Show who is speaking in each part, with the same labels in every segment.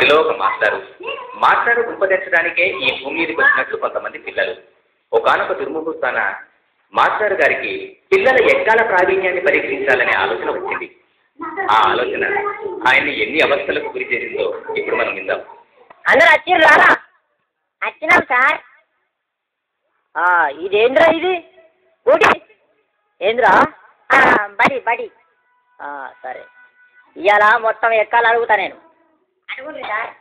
Speaker 1: అందులో ఒక మాస్టారు ఉపదేశించడానికే ఈ భూమి మీదకి వచ్చినట్లు కొంతమంది పిల్లలు. ఒకానొక దుర్ముహూర్తాన మాస్టర్ గారికి పిల్లల ఎక్కాల ప్రావీణ్యాన్ని పరీక్షించాలనే ఆలోచన వచ్చింది. ఆ ఆలోచన ఆయన్ని ఎన్ని అవస్థలకు గురి చేసిందో ఇప్పుడు మనం విందాం.
Speaker 2: అందరు వచ్చిర్రా? వచ్చినాం సార్. ఇదేంద్రా ఇది ఊటి ఏంద్రా? బడి సరే, ఇవాళ మొత్తం ఎక్కాలి అడుగుతా నేను. అడుగుంది సార్.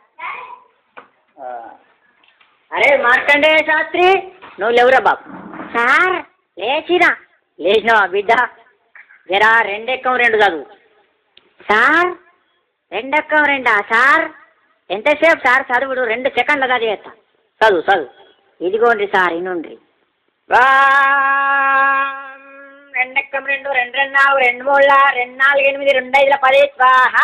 Speaker 2: అరే మార్కండేయ శాస్త్రి, నువ్వు లేవురా బాబు. సార్ లేచినావా బిడ్డ? జరా 2 ఎక్కం 2 చదువు. Sir 2 ఎక్కం 2 sir? ఎంతసేపు సార్ చదువుడు? 2 సెకండ్లుగా చేస్తా. చదువు. ఇదిగోండి సార్, ఇనుండ్రి. 2 ఎక్కం 2 2 4 2 3 2 4 8 2 5 10 స్వాహ.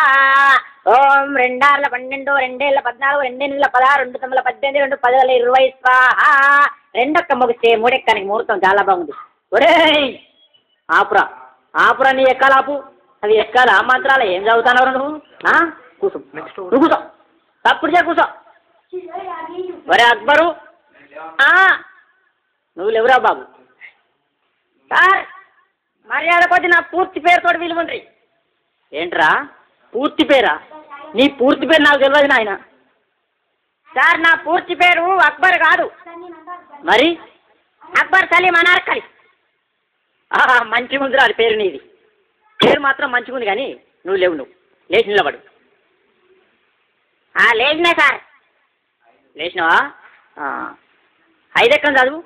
Speaker 2: ఓం 2 6 12 2 7 14 2 8 16 2 9 18 2 10 20 స్వాహ. 2 ఎక్క ముగిస్తే 3 ఎక్కానికి ముహూర్తం చాలా బాగుంది. ఒరే ఆపురా నీ ఎక్కాలాపు. అవి ఎక్కాల మంత్రాలు ఏం చదువుతానవరా నువ్వు? కూర్చో తప్పుడు కూర్చో. ఒరే అక్బరు, నువ్వు లేవురా బాబు. సార్ మర్యాద కొద్ది నా పూర్తి పేరుతో విలువండ్రి. ఏంట్రా పూర్తి పేరా? నీ పూర్తి పేరు నాకు తెలియదు నాయన. సార్ నా పూర్తి పేరు అక్బర్ కాదు. మరి అక్బర్ సలీం అనార్కలి. మంచిగా ఉందిరా అది పేరు. నీది పేరు మాత్రం మంచిగా ఉంది, కానీ నువ్వు లేచి నిలబడు. లేచినా సార్. లేచినావా? 5 ఎక్కం చదువు.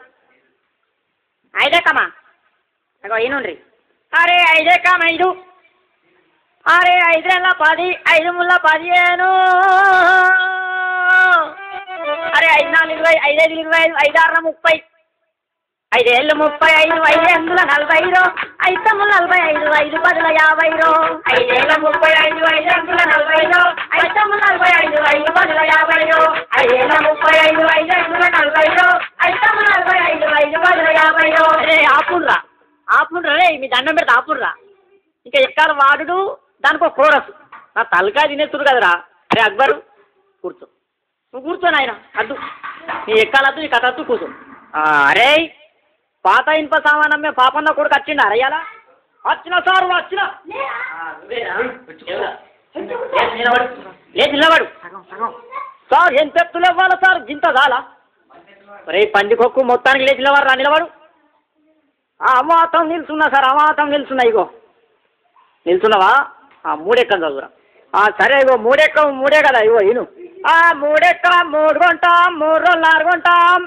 Speaker 2: 5 ఎక్కమా? అగో ఈనుండ్రి. అరే 5 ఎక్కం 5. అరే 5 2 10 5 3 15. అరే 5 4 20 5 5 25 5 6 30 5 ఏళ్ళు 35 5 8 45 5 9 45 5 10 50. 5 ఏళ్ళ 35 5 8 45 5 9 45 5 10 50. 5 ఏళ్ళ 35 5 8 45 5 9 45 5 10 50. అరే ఆపుండ్రా రే, మీ దండం పెడితే ఆపుర్రా. ఇంకా ఎక్కాల వాడు దానికి ఒక కోరస్. నా తలకాయ తినేస్తుడు కదరా. అరే అక్బరు కూర్చో. నువ్వు కూర్చో నాయన. అద్దు నీ ఎక్కాలద్దు, నీ కథ అద్దు, కూర్చో. అరే పాత ఇనుప సామానమ్మే పాపన్న కొడుకు వచ్చిండా అరయ్యాలా? వచ్చిన సార్ వచ్చిన. లేచి నిలబడు. సార్ ఎంత ఎత్తులు ఇవ్వాలా సార్? గింత చాలా. రే పందికొక్కు మొత్తానికి లేచి నిలబడరా. నిలబడు. అమాతం నిల్చున్నా సార్, అమాతం నిల్చున్నా. ఇగో నిల్చున్నావా? 3 ఎక్కం చదువురా. సరే ఇగో 3 ఎక్కం 3 కదా. ఇగో ఇను. 3 ఎక్కం 3 కొంటాం, 3 రోజులు 4 కొంటాం,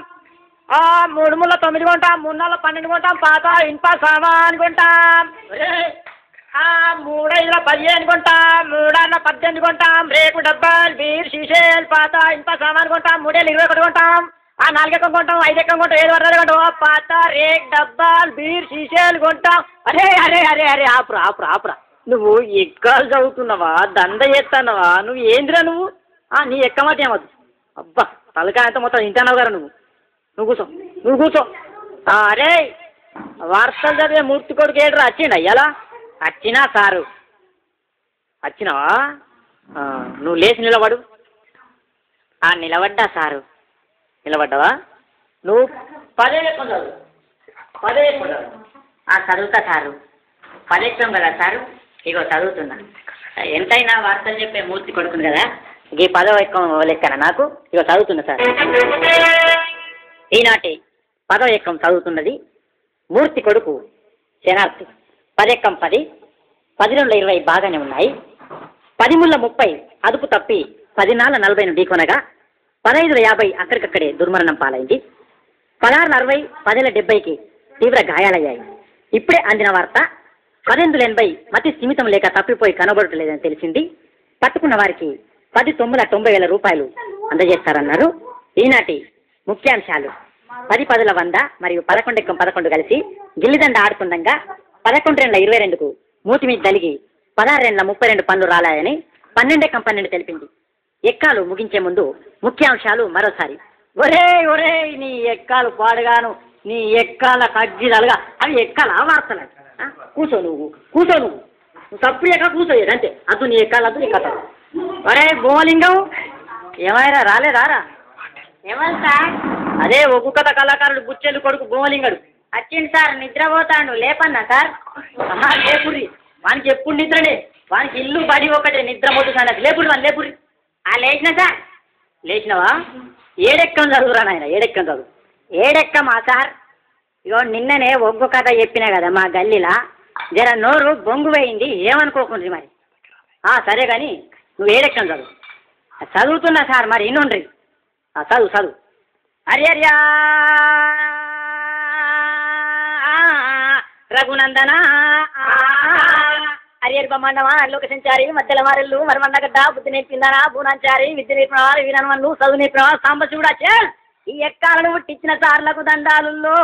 Speaker 2: 3 ముళ్ళ 9 కొంటాం, 3 నాళ్ళ 12 కొంటాం, పాత ఇనుప సామాన్ కొంటాం. 3 5 15 కొంటాం, 3 6 18 కొంటాం, రేకు డబ్బాలు బీర్ షీషేలు పాత ఇనుప సామాన్ కొంటాం, 3 ఏళ్ళు 21 కొంటాం, 4 ఎక్కం కొంటాం, 5 ఎక్కం కొంటాం, 7 వరకు కొంటాం, పాత రేక్ డబ్బాలు బీర్ షీషేలు కొంటాం. అరే అరే అరే అరే ఆపురా. నువ్వు ఎక్కాలు చదువుతున్నావా? దండ చేస్తున్నావా? నువ్వు ఏందిరా నువ్వు? నీ ఎక్కమాట ఏమద్దు. అబ్బా తలకాయ అంతా మొత్తం ఇంటానావు గారు. నువ్వు కూర్చో. అరే వార్తలు చదివే మూర్తి కొడుకు ఏడ్రా వచ్చిండ అయ్యాలా? వచ్చినా సారు. వచ్చినావా? నువ్వు లేచి నిలబడు. నిలబడ్డా సారు. నిలబడ్డావా? నువ్వు 10 ఎక్కం చదువు. 10 ఎక్కం చదువు. చదువుతా సారు. 10 ఎక్కం కదా సారు? ఇగో చదువుతున్నా. ఎంతైనా వార్తలు చెప్పే మూర్తి కొడుకుని కదా, ఈ 10వ ఎక్కం లెక్కన నాకు. ఇగో చదువుతున్నా సార్. ఈనాటి 10వ ఎక్కం చదువుతున్నది మూర్తి కొడుకు శనార్థి. 10 ఎక్కం 10, 10 2 20 బాగానే ఉన్నాయి. 10 ముళ్ళ 30 అదుపు తప్పి 10 నాళ్ళ 40 ఢీకొనగా 15 50 అక్కడికక్కడే దుర్మరణం పాలైంది. 16 60 10 70కి తీవ్ర గాయాలయ్యాయి. ఇప్పుడే అందిన వార్త 18 80 మతి స్థిమితం లేక తప్పిపోయి కనబడటలేదని తెలిసింది. పట్టుకున్న వారికి 10 9 90,000 రూపాయలు అందజేస్తారన్నారు. ఈనాటి ముఖ్యాంశాలు: 10 10 100 మరియు 11 ఎక్కం 11 కలిసి గిల్లిదండ ఆడుతుండగా 11 22కు మూతి మీద తలిగి 16 32 పనులు రాలాయని 12 ఎక్కం 12 తెలిపింది. ఎక్కాలు ముగించే ముందు ముఖ్యాంశాలు మరోసారి. ఒరే నీ ఎక్కాలు పాడుగాను, నీ ఎక్కాల కజ్జిదలుగా అవి ఎక్కాల వార్తలు. కూర్చో నువ్వు సప్పుడు ఎక్క కూర్చోయేది అంతే. అద్దు నీ ఎక్కాలద్దు నీ కథ. ఒరే భూమలింగం ఏమైనా రాలేదారా?
Speaker 3: ఎవరు సార్?
Speaker 2: అదే ఒగ్గు కథ కళాకారుడు బుచ్చెలు కొడుకు భూమలింగడు
Speaker 3: వచ్చింది సార్, నిద్రపోతాడు. లేపన్నా సార్?
Speaker 2: లేపుర్రి, వానికి ఎప్పుడు నిద్రనే, వానికి ఇల్లు బడి ఒకటే, నిద్ర మొద్దు సంగతి. లేపుర్రి వాని లేపుర్రి.
Speaker 3: లేచిన సార్.
Speaker 2: లేచినవా? ఏడెక్కం చదువురా నాయన, ఏడెక్కం చదువు.
Speaker 3: ఏడెక్కమా సార్? ఇగో నిన్ననే ఒగ్గు కథ చెప్పినా కదా మా గల్లీలా, జర నోరు బొంగు వేయింది, ఏమనుకోకుండ్రి మరి.
Speaker 2: సరే కానీ నువ్వు ఏడెక్కం చదువు.
Speaker 3: చదువుతున్నా సార్, మరి ఇన్నుండ్రి.
Speaker 2: చదువు చదువు.
Speaker 3: హరియర్యా రఘునందన హరియర్ బొమ్మన్నమా లోక సంచారి మధ్యల మారెళ్ళు మరి మండగడ్డ బుద్ధి నేర్పిందనా భూనాంచారి విద్య నేర్పినవా వీరన్వన్ను చదువు నేర్పినవా సాంబశివుడా ఈ ఎక్కాలను పుట్టించిన సార్లకు దండాలుల్లో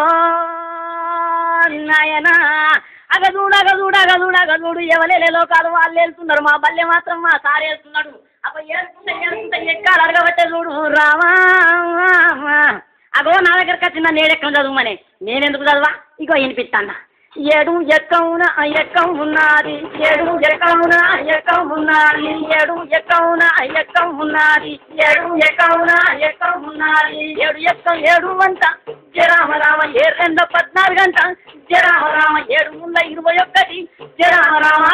Speaker 3: నాయనా అగదూడు అగదూడు అగదూడు అగదూడు ఎవలేలే లోకాలు వాళ్ళు వెళ్తున్నారు, మా బల్లె మాత్రం మా సార్ వెళ్తున్నాడు. అప్పుడు ఏడుకుంటా ఎక్కాలు అడగబట్టే చూడు రామా. అగో నా దగ్గరకు వచ్చిన నేడెక్కం చదువుమని, నేనెందుకు చదవా? ఇగో వినిపిస్తాను. ఏడు ఎక్కవున ఎక్కం ఉన్నది, ఏడు ఎక్కవున ఎక్కం ఉన్నది, ఏడు ఎక్కవున ఎక్కం ఉన్నది, ఏడు ఎక్కవున ఎక్కం ఉన్నది, ఏడు ఎక్కం ఏడు వంట జరామ రామ 14 గంట జరామ రామ 721 జరామ రామ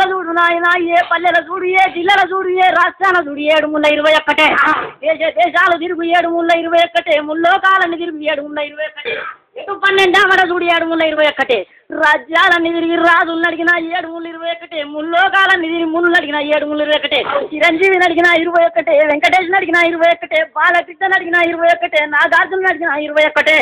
Speaker 3: గదూడు నాయన ఏ పల్లెల చూడు, ఏ జిల్లాల చూడు, ఏ రాష్ట్రాల చూడు 721 దేశాలు తిరుగు 721 ముల్లోకాలన్నీ తిరుగు 721 ఇటు 12 ఆమడ చూడు 721 రాజ్యాలన్నీ తిరిగి రాజులను అడిగిన 721 ముల్లోకాలన్నీ తిరిగి ముళ్ళు అడిగిన 721 చిరంజీవిని అడిగిన 21 వెంకటేష్ని అడిగిన 21 బాలకృష్ణని అడిగిన 21 నాగార్జున అడిగిన 21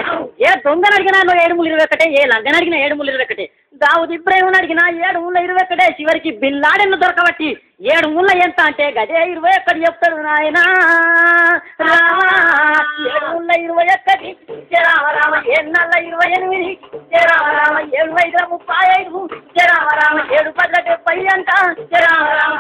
Speaker 3: ఏ దొంగను అడిగినా 721 ఏ లంగని అడిగిన 721 దావుద్ ఇబ్రాహిం అడిగిన 721 చివరికి బిల్లాడెన్ను దొరకబట్టి 7 ఎంత అంటే గదే 21 చెప్తాడు నాయన రామ. 721 జరామ రామ 728 జరామ రామ 735 జరామ రామ 7 10 70 అంట జరామ రామ.